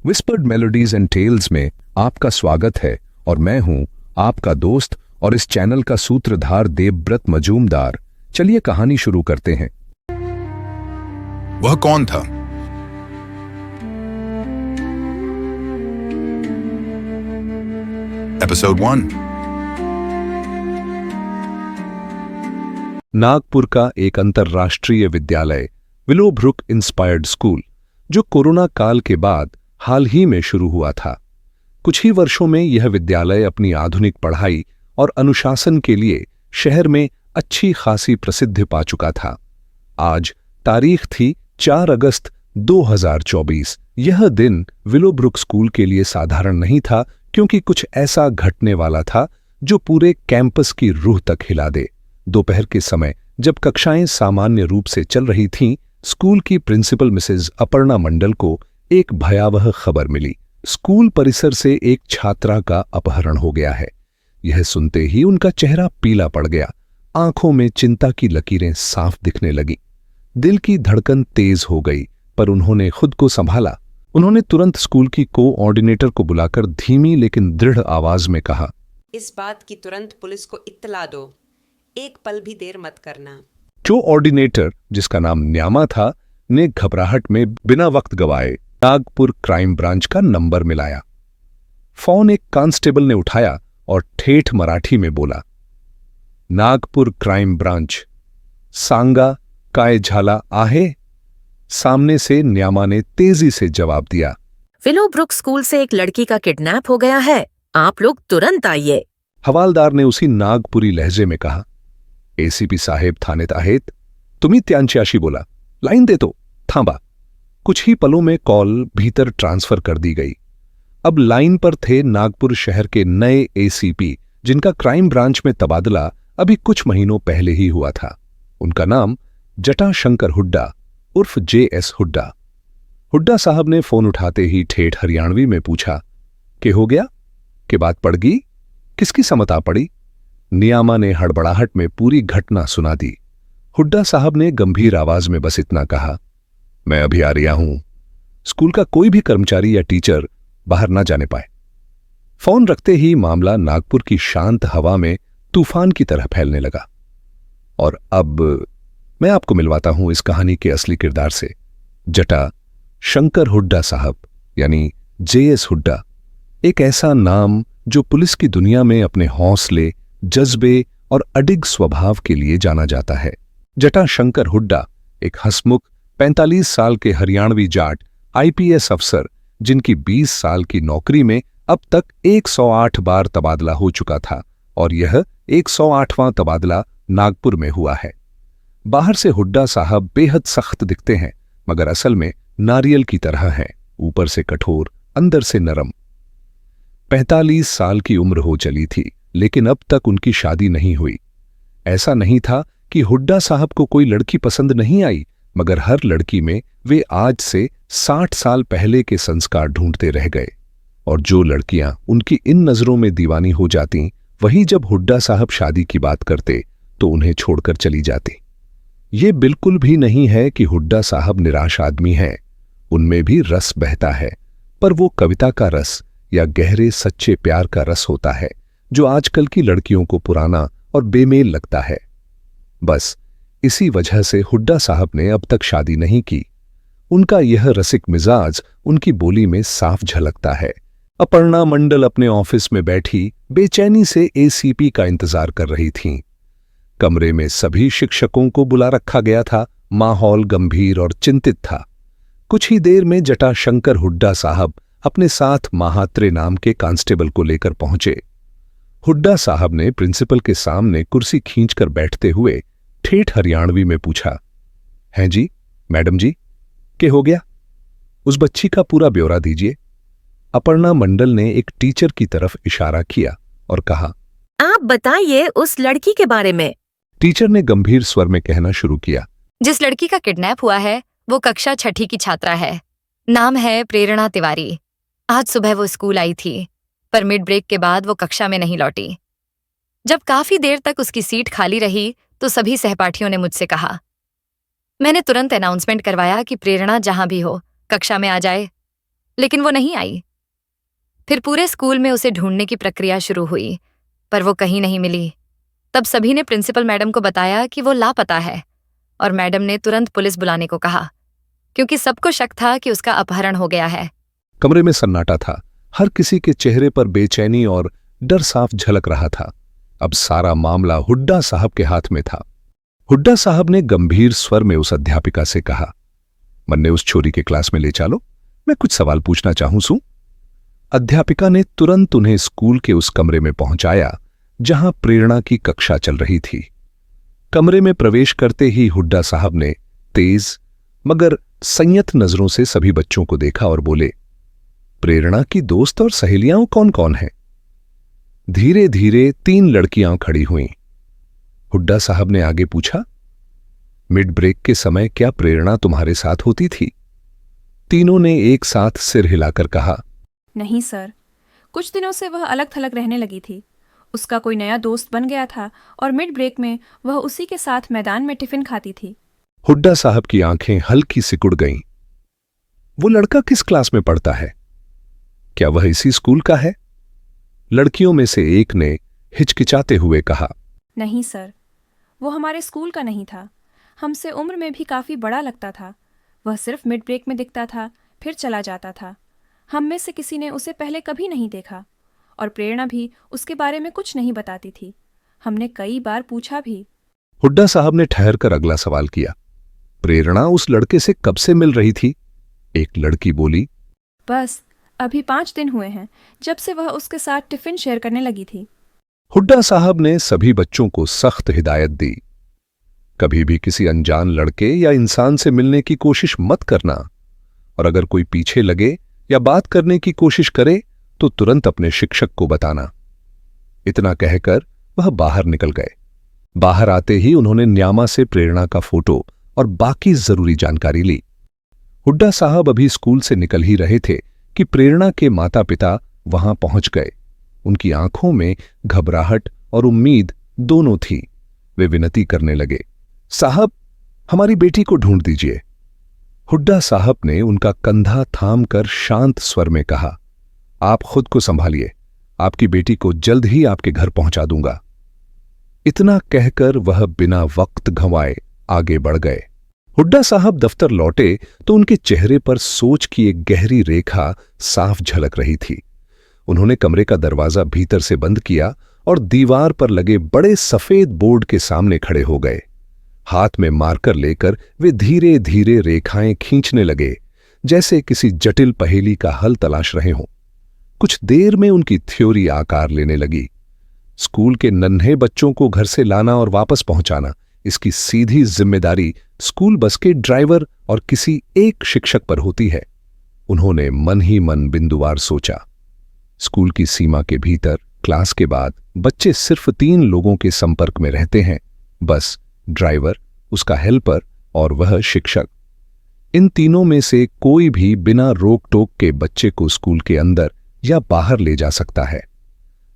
Whispered melodies and tales में आपका स्वागत है और मैं हूं आपका दोस्त और इस चैनल का सूत्रधार देवव्रत मजूमदार। चलिए कहानी शुरू करते हैं। वह कौन था? एपिसोड 1। नागपुर का एक अंतर्राष्ट्रीय विद्यालय विलोब्रुक इंस्पायर्ड स्कूल, जो कोरोना काल के बाद हाल ही में शुरू हुआ था। कुछ ही वर्षों में यह विद्यालय अपनी आधुनिक पढ़ाई और अनुशासन के लिए शहर में अच्छी खासी प्रसिद्धि पा चुका था। आज तारीख थी 4 अगस्त 2024। यह दिन विलोब्रुक स्कूल के लिए साधारण नहीं था, क्योंकि कुछ ऐसा घटने वाला था जो पूरे कैंपस की रूह तक हिला दे। दोपहर के समय जब कक्षाएं सामान्य रूप से चल रही थीं, स्कूल की प्रिंसिपल मिसेज अपर्णा मंडल को एक भयावह खबर मिली। स्कूल परिसर से एक छात्रा का अपहरण हो गया है। यह सुनते ही उनका चेहरा पीला पड़ गया, आंखों में चिंता की लकीरें साफ दिखने लगी। दिल की धड़कन तेज हो गई, पर उन्होंने खुद को संभाला। उन्होंने तुरंत स्कूल की कोऑर्डिनेटर को बुलाकर धीमी लेकिन दृढ़ आवाज में कहा, इस बात की तुरंत पुलिस को इत्तला दो, एक पल भी देर मत करना। कोऑर्डिनेटर, जिसका नाम न्यामा था, ने घबराहट में बिना वक्त गवाए नागपुर क्राइम ब्रांच का नंबर मिलाया। फोन एक कांस्टेबल ने उठाया और ठेठ मराठी में बोला, नागपुर क्राइम ब्रांच, सांगा काय झाला आहे? सामने से न्यामा ने तेजी से जवाब दिया, विलोब्रुक स्कूल से एक लड़की का किडनैप हो गया है, आप लोग तुरंत आइए। हवालदार ने उसी नागपुरी लहजे में कहा। एसीपी साहेब थानेत आहेत? तुम्ही त्यांच्याशी बोला, लाइन दे तो, थांबा। कुछ ही पलों में कॉल भीतर ट्रांसफर कर दी गई। अब लाइन पर थे नागपुर शहर के नए एसीपी, जिनका क्राइम ब्रांच में तबादला अभी कुछ महीनों पहले ही हुआ था। उनका नाम जटाशंकर हुड्डा उर्फ JS हुड्डा। हुड्डा साहब ने फोन उठाते ही ठेठ हरियाणवी में पूछा, के हो गया? के बात पड़ गई? किसकी समत आ पड़ी? नियामा ने हड़बड़ाहट में पूरी घटना सुना दी। हुड्डा साहब ने गंभीर आवाज में बस इतना कहा, मैं अभी आ रहा हूं। स्कूल का कोई भी कर्मचारी या टीचर बाहर ना जाने पाए। फोन रखते ही मामला नागपुर की शांत हवा में तूफान की तरह फैलने लगा। और अब मैं आपको मिलवाता हूं इस कहानी के असली किरदार से। जटा शंकर हुड्डा साहब, यानी JS हुड्डा, एक ऐसा नाम जो पुलिस की दुनिया में अपने हौसले, जज्बे और अडिग स्वभाव के लिए जाना जाता है। जटा शंकर हुड्डा एक हंसमुख 45 साल के हरियाणवी जाट IPS अफसर, जिनकी 20 साल की नौकरी में अब तक 108 बार तबादला हो चुका था, और यह 108वां तबादला नागपुर में हुआ है। बाहर से हुड्डा साहब बेहद सख्त दिखते हैं, मगर असल में नारियल की तरह हैं, ऊपर से कठोर, अंदर से नरम। 45 साल की उम्र हो चली थी, लेकिन अब तक उनकी शादी नहीं हुई। ऐसा नहीं था कि हुड्डा साहब को कोई लड़की पसंद नहीं आई, मगर हर लड़की में वे आज से 60 साल पहले के संस्कार ढूंढते रह गए। और जो लड़कियां उनकी इन नजरों में दीवानी हो जाती, वही जब हुड्डा साहब शादी की बात करते तो उन्हें छोड़कर चली जाती। ये बिल्कुल भी नहीं है कि हुड्डा साहब निराश आदमी हैं। उनमें भी रस बहता है, पर वो कविता का रस या गहरे सच्चे प्यार का रस होता है, जो आजकल की लड़कियों को पुराना और बेमेल लगता है। बस इसी वजह से हुड्डा साहब ने अब तक शादी नहीं की। उनका यह रसिक मिजाज उनकी बोली में साफ झलकता है। अपर्णा मंडल अपने ऑफिस में बैठी बेचैनी से ACP का इंतजार कर रही थीं। कमरे में सभी शिक्षकों को बुला रखा गया था। माहौल गंभीर और चिंतित था। कुछ ही देर में जटाशंकर हुड्डा साहब अपने साथ महात्रे नाम के कांस्टेबल को लेकर पहुंचे। हुड्डा साहब ने प्रिंसिपल के सामने कुर्सी खींचकर बैठते हुए ठेठ हरियाणवी में पूछा, हैं जी, मैडम जी, के हो गया? उस बच्ची का पूरा ब्यौरा दीजिए। अपर्णा मंडल ने एक टीचर की तरफ इशारा किया और कहा, आप बताइए उस लड़की के बारे में। टीचर ने गंभीर स्वर में कहना शुरू किया, जिस लड़की का किडनैप हुआ है वो कक्षा 6ठी की छात्रा है। नाम है प्रेरणा तिवारी। आज सुबह वो स्कूल आई थी, पर मिड ब्रेक के बाद वो कक्षा में नहीं लौटी। जब काफी देर तक उसकी सीट खाली रही तो सभी सहपाठियों ने मुझसे कहा। मैंने तुरंत अनाउंसमेंट करवाया कि प्रेरणा जहां भी हो कक्षा में आ जाए, लेकिन वो नहीं आई। फिर पूरे स्कूल में उसे ढूंढने की प्रक्रिया शुरू हुई, पर वो कहीं नहीं मिली। तब सभी ने प्रिंसिपल मैडम को बताया कि वो लापता है, और मैडम ने तुरंत पुलिस बुलाने को कहा, क्योंकि सबको शक था कि उसका अपहरण हो गया है। कमरे में सन्नाटा था। हर किसी के चेहरे पर बेचैनी और डर साफ झलक रहा था। अब सारा मामला हुड्डा साहब के हाथ में था। हुड्डा साहब ने गंभीर स्वर में उस अध्यापिका से कहा, मन्ने उस छोरी के क्लास में ले चलो, मैं कुछ सवाल पूछना चाहूं सू। अध्यापिका ने तुरंत उन्हें स्कूल के उस कमरे में पहुंचाया जहां प्रेरणा की कक्षा चल रही थी। कमरे में प्रवेश करते ही हुड्डा साहब ने तेज मगर संयत नजरों से सभी बच्चों को देखा और बोले, प्रेरणा की दोस्त और सहेलियां कौन कौन हैं? धीरे धीरे 3 लड़कियां खड़ी हुईं। हुड्डा साहब ने आगे पूछा, मिड ब्रेक के समय क्या प्रेरणा तुम्हारे साथ होती थी? तीनों ने एक साथ सिर हिलाकर कहा, नहीं सर, कुछ दिनों से वह अलग थलग रहने लगी थी। उसका कोई नया दोस्त बन गया था और मिड ब्रेक में वह उसी के साथ मैदान में टिफिन खाती थी। हुड्डा साहब की आंखें हल्की सिकुड़ गईं। वो लड़का किस क्लास में पढ़ता है? क्या वह इसी स्कूल का है? लड़कियों में से एक ने हिचकिचाते हुए कहा, नहीं सर, वो हमारे स्कूल का नहीं था। हमसे उम्र में भी काफ़ी बड़ा लगता था। वह सिर्फ मिड ब्रेक में दिखता था, फिर चला जाता था। हम में से किसी ने उसे पहले कभी नहीं देखा, और प्रेरणा भी उसके बारे में कुछ नहीं बताती थी। हमने कई बार पूछा भी। हुड्डा साहब ने ठहरकर अगला सवाल किया, प्रेरणा उस लड़के से कब से मिल रही थी? एक लड़की बोली, बस अभी 5 दिन हुए हैं, जब से वह उसके साथ टिफिन शेयर करने लगी थी। हुड्डा साहब ने सभी बच्चों को सख्त हिदायत दी, कभी भी किसी अनजान लड़के या इंसान से मिलने की कोशिश मत करना, और अगर कोई पीछे लगे या बात करने की कोशिश करे तो तुरंत अपने शिक्षक को बताना। इतना कहकर वह बाहर निकल गए। बाहर आते ही उन्होंने न्यामा से प्रेरणा का फोटो और बाकी जरूरी जानकारी ली। हुड्डा साहब अभी स्कूल से निकल ही रहे थे कि प्रेरणा के माता पिता वहां पहुंच गए। उनकी आंखों में घबराहट और उम्मीद दोनों थी। वे विनती करने लगे, साहब हमारी बेटी को ढूंढ दीजिए। हुड्डा साहब ने उनका कंधा थामकर शांत स्वर में कहा, आप खुद को संभालिए, आपकी बेटी को जल्द ही आपके घर पहुंचा दूंगा। इतना कहकर वह बिना वक्त गंवाए आगे बढ़ गए। हुड्डा साहब दफ्तर लौटे तो उनके चेहरे पर सोच की एक गहरी रेखा साफ झलक रही थी। उन्होंने कमरे का दरवाजा भीतर से बंद किया और दीवार पर लगे बड़े सफेद बोर्ड के सामने खड़े हो गए। हाथ में मार्कर लेकर वे धीरे धीरे रेखाएं खींचने लगे, जैसे किसी जटिल पहेली का हल तलाश रहे हों। कुछ देर में उनकी थ्योरी आकार लेने लगी। स्कूल के नन्हे बच्चों को घर से लाना और वापस पहुंचाना, इसकी सीधी जिम्मेदारी स्कूल बस के ड्राइवर और किसी एक शिक्षक पर होती है। उन्होंने मन ही मन बिंदुवार सोचा। स्कूल की सीमा के भीतर क्लास के बाद बच्चे सिर्फ 3 लोगों के संपर्क में रहते हैं, बस ड्राइवर, उसका हेल्पर और वह शिक्षक। इन तीनों में से कोई भी बिना रोक टोक के बच्चे को स्कूल के अंदर या बाहर ले जा सकता है।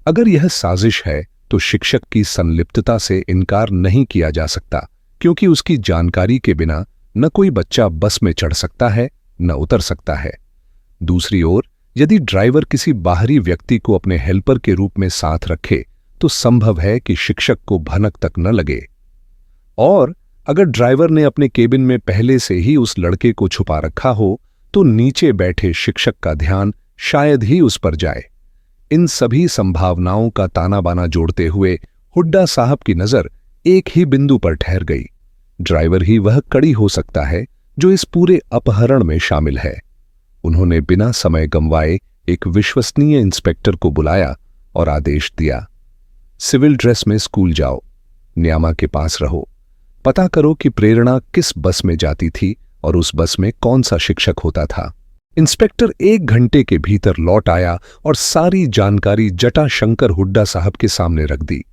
अगर यह साजिश है तो शिक्षक की संलिप्तता से इनकार नहीं किया जा सकता, क्योंकि उसकी जानकारी के बिना न कोई बच्चा बस में चढ़ सकता है न उतर सकता है। दूसरी ओर यदि ड्राइवर किसी बाहरी व्यक्ति को अपने हेल्पर के रूप में साथ रखे तो संभव है कि शिक्षक को भनक तक न लगे। और अगर ड्राइवर ने अपने केबिन में पहले से ही उस लड़के को छुपा रखा हो तो नीचे बैठे शिक्षक का ध्यान शायद ही उस पर जाए। इन सभी संभावनाओं का ताना बाना जोड़ते हुए हुड्डा साहब की नजर एक ही बिंदु पर ठहर गई। ड्राइवर ही वह कड़ी हो सकता है जो इस पूरे अपहरण में शामिल है। उन्होंने बिना समय गंवाए एक विश्वसनीय इंस्पेक्टर को बुलाया और आदेश दिया, सिविल ड्रेस में स्कूल जाओ, न्यामा के पास रहो, पता करो कि प्रेरणा किस बस में जाती थी और उस बस में कौन सा शिक्षक होता था। इंस्पेक्टर 1 घंटे के भीतर लौट आया और सारी जानकारी जटाशंकर हुड्डा साहब के सामने रख दी।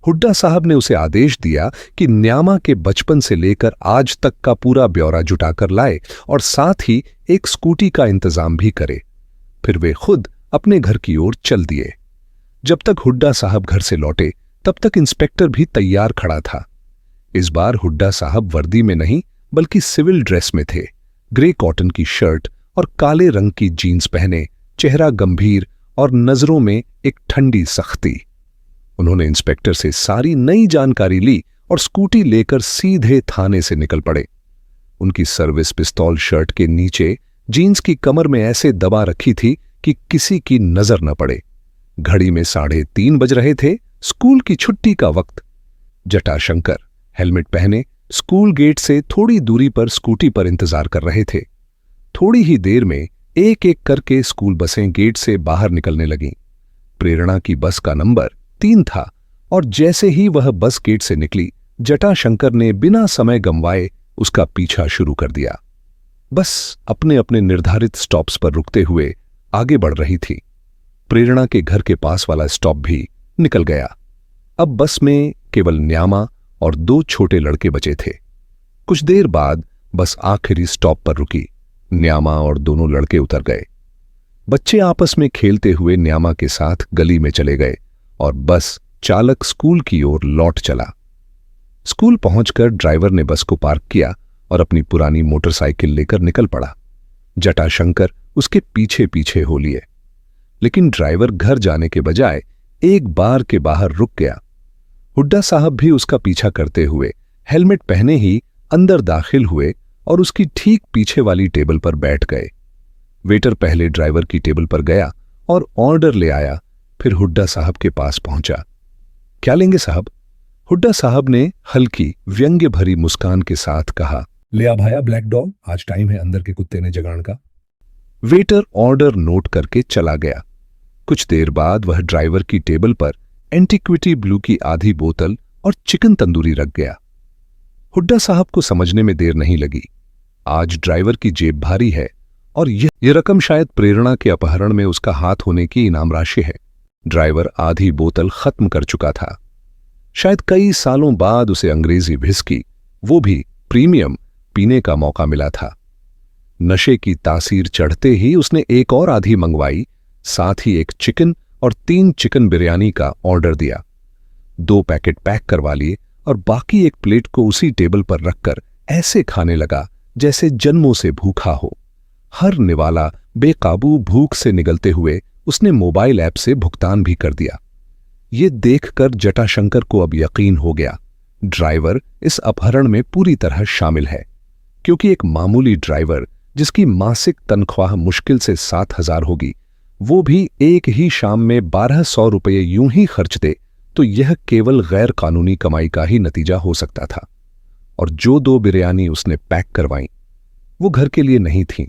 हुड्डा साहब ने उसे आदेश दिया कि न्यामा के बचपन से लेकर आज तक का पूरा ब्यौरा जुटाकर लाए और साथ ही एक स्कूटी का इंतजाम भी करे। फिर वे खुद अपने घर की ओर चल दिए। जब तक हुड्डा साहब घर से लौटे तब तक इंस्पेक्टर भी तैयार खड़ा था। इस बार हुड्डा साहब वर्दी में नहीं बल्कि सिविल ड्रेस में थे। ग्रे कॉटन की शर्ट और काले रंग की जीन्स पहने, चेहरा गंभीर और नजरों में एक ठंडी सख्ती। उन्होंने इंस्पेक्टर से सारी नई जानकारी ली और स्कूटी लेकर सीधे थाने से निकल पड़े। उनकी सर्विस पिस्तौल शर्ट के नीचे जीन्स की कमर में ऐसे दबा रखी थी कि किसी की नजर न पड़े। घड़ी में 3:30 बज रहे थे, स्कूल की छुट्टी का वक्त। जटाशंकर हेलमेट पहने स्कूल गेट से थोड़ी दूरी पर स्कूटी पर इंतजार कर रहे थे। थोड़ी ही देर में एक एक करके स्कूल बसें गेट से बाहर निकलने लगीं। प्रेरणा की बस का नंबर 3 था और जैसे ही वह बस गेट से निकली, जटाशंकर ने बिना समय गंवाए उसका पीछा शुरू कर दिया। बस अपने अपने निर्धारित स्टॉप्स पर रुकते हुए आगे बढ़ रही थी। प्रेरणा के घर के पास वाला स्टॉप भी निकल गया। अब बस में केवल न्यामा और 2 छोटे लड़के बचे थे। कुछ देर बाद बस आखिरी स्टॉप पर रुकी। न्यामा और दोनों लड़के उतर गए। बच्चे आपस में खेलते हुए न्यामा के साथ गली में चले गए और बस चालक स्कूल की ओर लौट चला। स्कूल पहुंचकर ड्राइवर ने बस को पार्क किया और अपनी पुरानी मोटरसाइकिल लेकर निकल पड़ा। जटाशंकर उसके पीछे पीछे हो लिए, लेकिन ड्राइवर घर जाने के बजाय एक बार के बाहर रुक गया। हुड्डा साहब भी उसका पीछा करते हुए हेलमेट पहने ही अंदर दाखिल हुए और उसकी ठीक पीछे वाली टेबल पर बैठ गए। वेटर पहले ड्राइवर की टेबल पर गया और ऑर्डर ले आया, फिर हुड्डा साहब के पास पहुंचा। क्या लेंगे साहब? हुड्डा साहब ने हल्की व्यंग्य भरी मुस्कान के साथ कहा, ले आ भाया ब्लैक डॉग, आज टाइम है अंदर के कुत्ते ने जगाण का। वेटर ऑर्डर नोट करके चला गया। कुछ देर बाद वह ड्राइवर की टेबल पर एंटीक्विटी ब्लू की आधी बोतल और चिकन तंदूरी रख गया। हुड्डा साहब को समझने में देर नहीं लगी। आज ड्राइवर की जेब भारी है और यह रकम शायद प्रेरणा के अपहरण में उसका हाथ होने की इनाम राशि है। ड्राइवर आधी बोतल खत्म कर चुका था। शायद कई सालों बाद उसे अंग्रेजी व्हिस्की, वो भी प्रीमियम, पीने का मौका मिला था। नशे की तासीर चढ़ते ही उसने एक और आधी मंगवाई, साथ ही एक चिकन और 3 चिकन बिरयानी का ऑर्डर दिया। 2 पैकेट पैक करवा लिए और बाकी एक प्लेट को उसी टेबल पर रखकर ऐसे खाने लगा जैसे जन्मों से भूखा हो। हर निवाला बेकाबू भूख से निगलते हुए उसने मोबाइल ऐप से भुगतान भी कर दिया। ये देखकर जटाशंकर को अब यकीन हो गया, ड्राइवर इस अपहरण में पूरी तरह शामिल है, क्योंकि एक मामूली ड्राइवर जिसकी मासिक तनख्वाह मुश्किल से 7,000 होगी, वो भी एक ही शाम में 1,200 रुपये यूं ही खर्च दे तो यह केवल गैर कानूनी कमाई का ही नतीजा हो सकता था। और जो 2 बिरयानी उसने पैक करवाईं, वो घर के लिए नहीं थीं,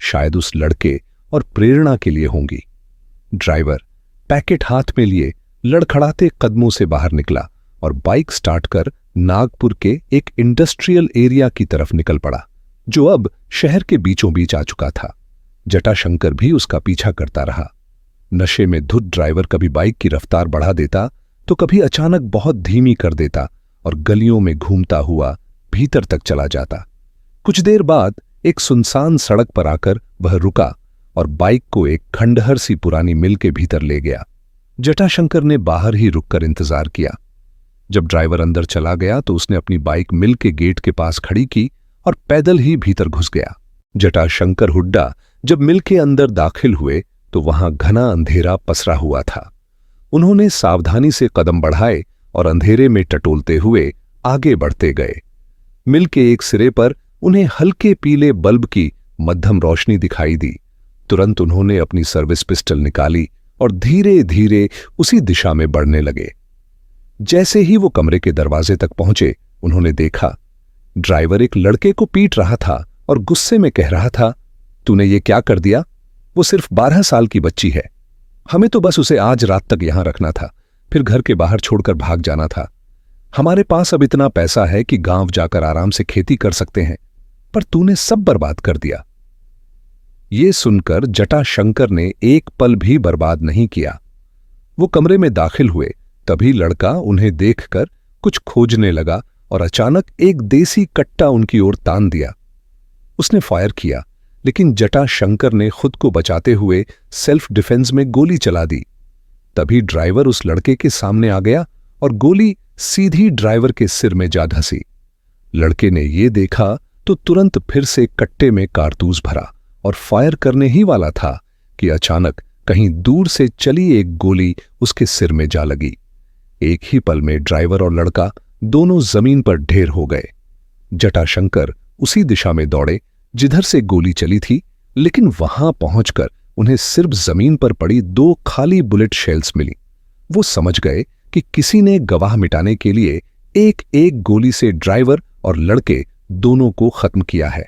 शायद उस लड़के और प्रेरणा के लिए होंगी। ड्राइवर पैकेट हाथ में लिए लड़खड़ाते कदमों से बाहर निकला और बाइक स्टार्ट कर नागपुर के एक इंडस्ट्रियल एरिया की तरफ निकल पड़ा, जो अब शहर के बीचों बीच आ चुका था। जटाशंकर भी उसका पीछा करता रहा। नशे में धुत ड्राइवर कभी बाइक की रफ्तार बढ़ा देता तो कभी अचानक बहुत धीमी कर देता और गलियों में घूमता हुआ भीतर तक चला जाता। कुछ देर बाद एक सुनसान सड़क पर आकर वह रुका और बाइक को एक खंडहर सी पुरानी मिल के भीतर ले गया। जटाशंकर ने बाहर ही रुककर इंतजार किया। जब ड्राइवर अंदर चला गया तो उसने अपनी बाइक मिल के गेट के पास खड़ी की और पैदल ही भीतर घुस गया। जटाशंकर हुड्डा जब मिल के अंदर दाखिल हुए तो वहां घना अंधेरा पसरा हुआ था। उन्होंने सावधानी से कदम बढ़ाए और अंधेरे में टटोलते हुए आगे बढ़ते गए। मिल के एक सिरे पर उन्हें हल्के पीले बल्ब की मध्यम रोशनी दिखाई दी। तुरंत उन्होंने अपनी सर्विस पिस्टल निकाली और धीरे धीरे उसी दिशा में बढ़ने लगे। जैसे ही वो कमरे के दरवाजे तक पहुंचे, उन्होंने देखा ड्राइवर एक लड़के को पीट रहा था और गुस्से में कह रहा था, तूने ये क्या कर दिया? वो सिर्फ 12 साल की बच्ची है। हमें तो बस उसे आज रात तक यहां रखना था, फिर घर के बाहर छोड़कर भाग जाना था। हमारे पास अब इतना पैसा है कि गांव जाकर आराम से खेती कर सकते हैं, पर तूने सब बर्बाद कर दिया। ये सुनकर जटाशंकर ने एक पल भी बर्बाद नहीं किया। वो कमरे में दाखिल हुए, तभी लड़का उन्हें देखकर कुछ खोजने लगा और अचानक एक देसी कट्टा उनकी ओर तान दिया। उसने फायर किया, लेकिन जटाशंकर ने खुद को बचाते हुए सेल्फ डिफेंस में गोली चला दी। तभी ड्राइवर उस लड़के के सामने आ गया और गोली सीधी ड्राइवर के सिर में जा धंसी। लड़के ने ये देखा तो तुरंत फिर से कट्टे में कारतूस भरा और फायर करने ही वाला था कि अचानक कहीं दूर से चली एक गोली उसके सिर में जा लगी। एक ही पल में ड्राइवर और लड़का दोनों जमीन पर ढेर हो गए। जटाशंकर उसी दिशा में दौड़े जिधर से गोली चली थी, लेकिन वहां पहुंचकर उन्हें सिर्फ जमीन पर पड़ी 2 खाली बुलेट शेल्स मिली। वो समझ गए कि किसी ने गवाह मिटाने के लिए एक एक गोली से ड्राइवर और लड़के दोनों को खत्म किया है।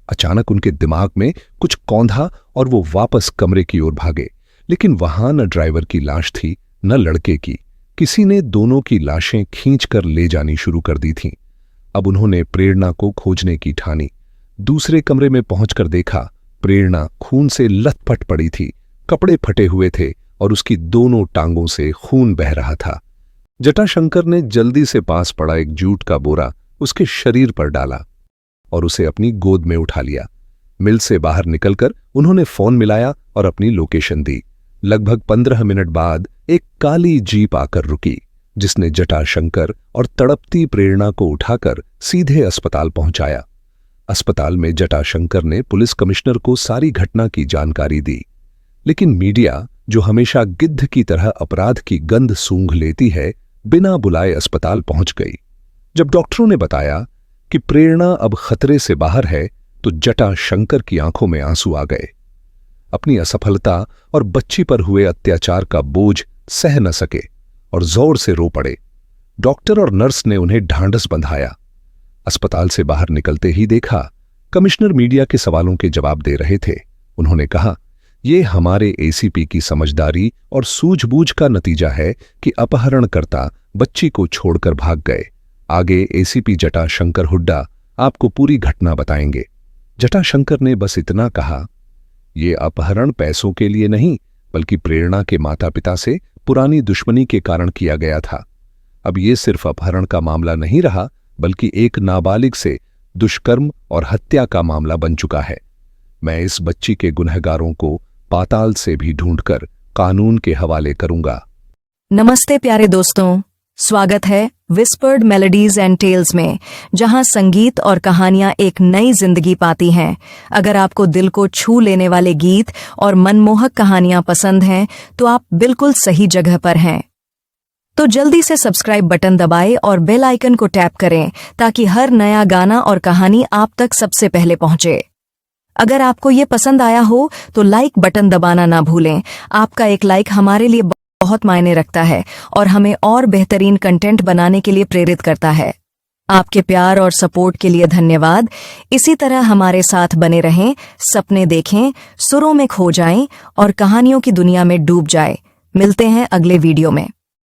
अचानक उनके दिमाग में कुछ कौंधा और वो वापस कमरे की ओर भागे, लेकिन वहां न ड्राइवर की लाश थी न लड़के की। किसी ने दोनों की लाशें खींचकर ले जानी शुरू कर दी थीं। अब उन्होंने प्रेरणा को खोजने की ठानी। दूसरे कमरे में पहुंचकर देखा, प्रेरणा खून से लथपथ पड़ी थी, कपड़े फटे हुए थे और उसकी दोनों टांगों से खून बह रहा था। जटाशंकर ने जल्दी से पास पड़ा एक जूट का बोरा उसके शरीर पर डाला और उसे अपनी गोद में उठा लिया। मिल से बाहर निकलकर उन्होंने फोन मिलाया और अपनी लोकेशन दी। लगभग 15 मिनट बाद एक काली जीप आकर रुकी, जिसने जटाशंकर और तड़पती प्रेरणा को उठाकर सीधे अस्पताल पहुंचाया। अस्पताल में जटाशंकर ने पुलिस कमिश्नर को सारी घटना की जानकारी दी, लेकिन मीडिया, जो हमेशा गिद्ध की तरह अपराध की गंध सूंघ लेती है, बिना बुलाए अस्पताल पहुंच गई। जब डॉक्टरों ने बताया कि प्रेरणा अब खतरे से बाहर है, तो जटाशंकर की आंखों में आंसू आ गए। अपनी असफलता और बच्ची पर हुए अत्याचार का बोझ सह न सके और जोर से रो पड़े। डॉक्टर और नर्स ने उन्हें ढांढस बंधाया। अस्पताल से बाहर निकलते ही देखा, कमिश्नर मीडिया के सवालों के जवाब दे रहे थे। उन्होंने कहा, ये हमारे एसीपी की समझदारी और सूझबूझ का नतीजा है कि अपहरणकर्ता बच्ची को छोड़कर भाग गए। आगे एसीपी जटाशंकर हुड्डा आपको पूरी घटना बताएंगे। जटाशंकर ने बस इतना कहा, ये अपहरण पैसों के लिए नहीं, बल्कि प्रेरणा के माता पिता से पुरानी दुश्मनी के कारण किया गया था। अब ये सिर्फ अपहरण का मामला नहीं रहा, बल्कि एक नाबालिग से दुष्कर्म और हत्या का मामला बन चुका है। मैं इस बच्ची के गुनहगारों को पाताल से भी ढूंढकर कानून के हवाले करूंगा। नमस्ते प्यारे दोस्तों, स्वागत है विस्पर्ड मेलोडीज एंड टेल्स में, जहां संगीत और कहानियां एक नई जिंदगी पाती हैं। अगर आपको दिल को छू लेने वाले गीत और मनमोहक कहानियां पसंद हैं, तो आप बिल्कुल सही जगह पर हैं। तो जल्दी से सब्सक्राइब बटन दबाएं और बेल आइकन को टैप करें, ताकि हर नया गाना और कहानी आप तक सबसे पहले पहुंचे। अगर आपको ये पसंद आया हो तो लाइक बटन दबाना ना भूलें। आपका एक लाइक हमारे लिए बहुत मायने रखता है और हमें और बेहतरीन कंटेंट बनाने के लिए प्रेरित करता है। आपके प्यार और सपोर्ट के लिए धन्यवाद। इसी तरह हमारे साथ बने रहें, सपने देखें, सुरों में खो जाएं और कहानियों की दुनिया में डूब जाएं। मिलते हैं अगले वीडियो में।